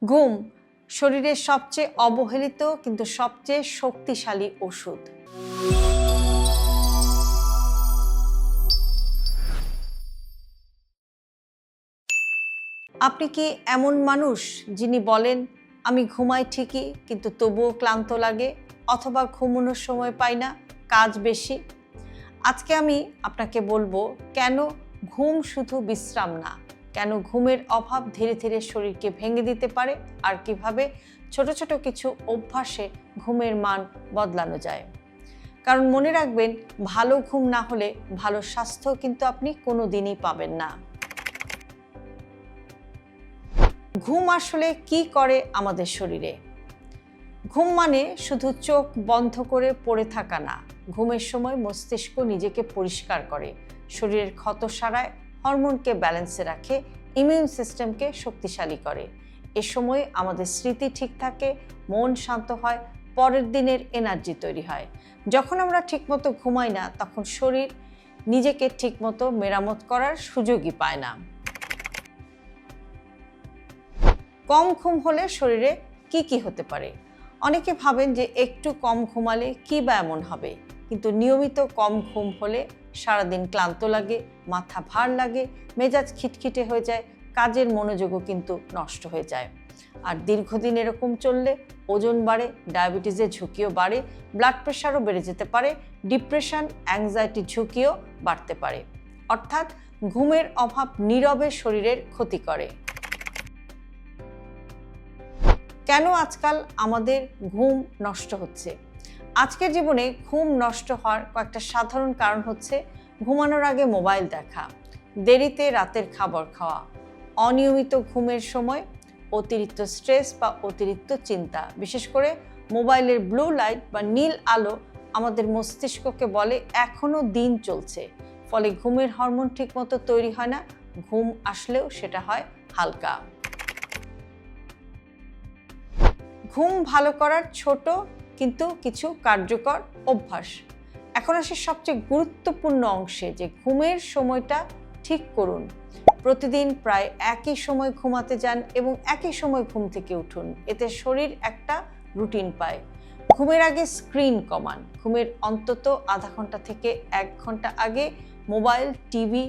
ঘুম শরীরের সবচেয়ে অবহেলিত কিন্তু সবচেয়ে শক্তিশালী ওষুধ। আপনি কি এমন মানুষ যিনি বলেন আমি ঘুমাই ঠিকই কিন্তু তবুও ক্লান্ত লাগে, অথবা ঘুমানোর সময় পাই না, কাজ বেশি? আজকে আমি আপনাকে বলবো কেন ঘুম শুধু বিশ্রাম না, কেন ঘুমের অভাব ধীরে ধীরে শরীরকে ভেঙে দিতে পারে, আর কিভাবে ছোট ছোট কিছু অভ্যাসে ঘুমের মান বদলানো যায়। কারণ মনে রাখবেন, ভালো ঘুম না হলে ভালো স্বাস্থ্য কিন্তু আপনি কোনো দিনই পাবেন না। ঘুম আসলে কি করে আমাদের শরীরে? ঘুম মানে শুধু চোখ বন্ধ করে পড়ে থাকা না। ঘুমের সময় মস্তিষ্ক নিজেকে পরিষ্কার করে, শরীরের ক্ষত সারায়, হরমোনকে ব্যালেন্সে রাখে, ইমিউন সিস্টেমকে শক্তিশালী করে। এ সময় আমাদের স্মৃতি ঠিক থাকে, মন শান্ত হয়, পরের দিনের এনার্জি তৈরি হয়। যখন আমরা ঠিকমতো ঘুমাই না, তখন শরীর নিজেকে ঠিকমতো মেরামত করার সুযোগই পায় না। কম ঘুম হলে শরীরে কি হতে পারে? অনেকে ভাবেন যে একটু কম ঘুমালে কি বা এমন হবে, কিন্তু নিয়মিত কম ঘুম হলে সারাদিন ক্লান্ত লাগে, মাথা ভার লাগে, মেজাজ খিটখিটে হয়ে যায়, কাজের মনোযোগও কিন্তু নষ্ট হয়ে যায়। আর দীর্ঘদিন এরকম চললে ওজন বাড়ে, ডায়াবেটিসের ঝুঁকিও বাড়ে, ব্লাড প্রেশারও বেড়ে যেতে পারে, ডিপ্রেশন, অ্যাংজাইটির ঝুঁকিও বাড়তে পারে। অর্থাৎ ঘুমের অভাব নীরবে শরীরের ক্ষতি করে। কেন আজকাল আমাদের ঘুম নষ্ট হচ্ছে? আজকের জীবনে ঘুম নষ্ট হওয়ার কয়েকটা সাধারণ কারণ হচ্ছে ঘুমানোর আগে মোবাইল দেখা, দেরিতে রাতের খাবার খাওয়া, অনিয়মিত ঘুমের সময়, অতিরিক্ত স্ট্রেস বা অতিরিক্ত চিন্তা। বিশেষ করে মোবাইলের ব্লু লাইট বা নীল আলো আমাদের মস্তিষ্ককে বলে এখনো দিন চলছে, ফলে ঘুমের হরমোন ঠিকমতো তৈরি হয় না, ঘুম আসলেও সেটা হয় হালকা। ঘুম ভালো করার ছোট কিন্তু কিছু কার্যকর অভ্যাস। এখন আসে সবচেয়ে গুরুত্বপূর্ণ অংশে, যে ঘুমের সময়টা ঠিক করুন। প্রতিদিন প্রায় একই সময় ঘুমাতে যান এবং একই সময় ঘুম থেকে উঠুন, এতে শরীর একটা রুটিন পায়। ঘুমের আগে স্ক্রিন কমান। ঘুমের অন্তত আধা ঘন্টা থেকে 1 ঘন্টা আগে মোবাইল, টিভি,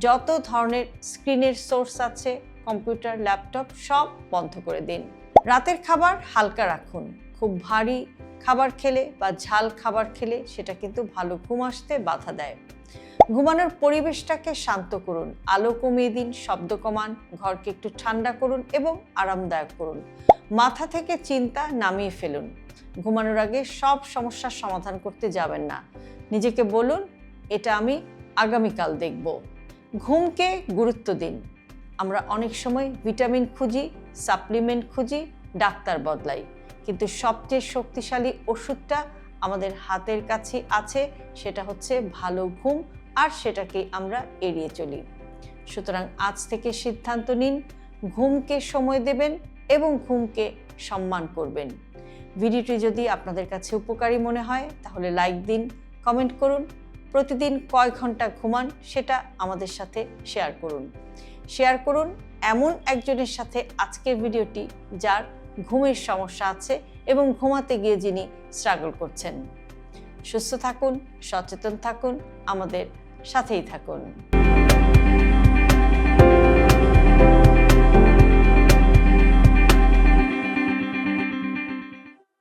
যত ধরনের স্ক্রিনের সোর্স আছে, কম্পিউটার, ল্যাপটপ সব বন্ধ করে দিন। রাতের খাবার হালকা রাখুন। খুব ভারী খাবার খেলে বা ঝাল খাবার খেলে সেটা কিন্তু ভালো ঘুম আসতে বাধা দেয়। ঘুমানোর পরিবেশটাকে শান্ত করুন, আলো কমিয়ে দিন, শব্দ কমান, ঘরকে একটু ঠান্ডা করুন এবং আরামদায়ক করুন। মাথা থেকে চিন্তা নামিয়ে ফেলুন। ঘুমানোর আগে সব সমস্যার সমাধান করতে যাবেন না, নিজেকে বলুন এটা আমি আগামীকাল দেখব। ঘুমকে গুরুত্ব দিন। আমরা অনেক সময় ভিটামিন খুঁজি, সাপ্লিমেন্ট খুঁজি, ডাক্তার বদলাই, কিন্তু সবচেয়ে শক্তিশালী ওষুধটা আমাদের হাতের কাছে আছে, সেটা হচ্ছে ভালো ঘুম, আর সেটাকে আমরা এড়িয়ে চলি। সুতরাং আজ থেকে সিদ্ধান্ত নিন, ঘুমকে সময় দেবেন এবং ঘুমকে সম্মান করবেন। ভিডিওটি যদি আপনাদের কাছে উপকারী মনে হয় তাহলে লাইক দিন, কমেন্ট করুন। প্রতিদিন কয় ঘন্টা ঘুমান সেটা আমাদের সাথে শেয়ার করুন এমন একজনের সাথে আজকের ভিডিওটি যার ঘুমের সমস্যা আছে এবং ঘুমাতে গিয়ে যিনি স্ট্রাগল করছেন। সুস্থ থাকুন, সচেতন থাকুন, আমাদের সাথেই থাকুন।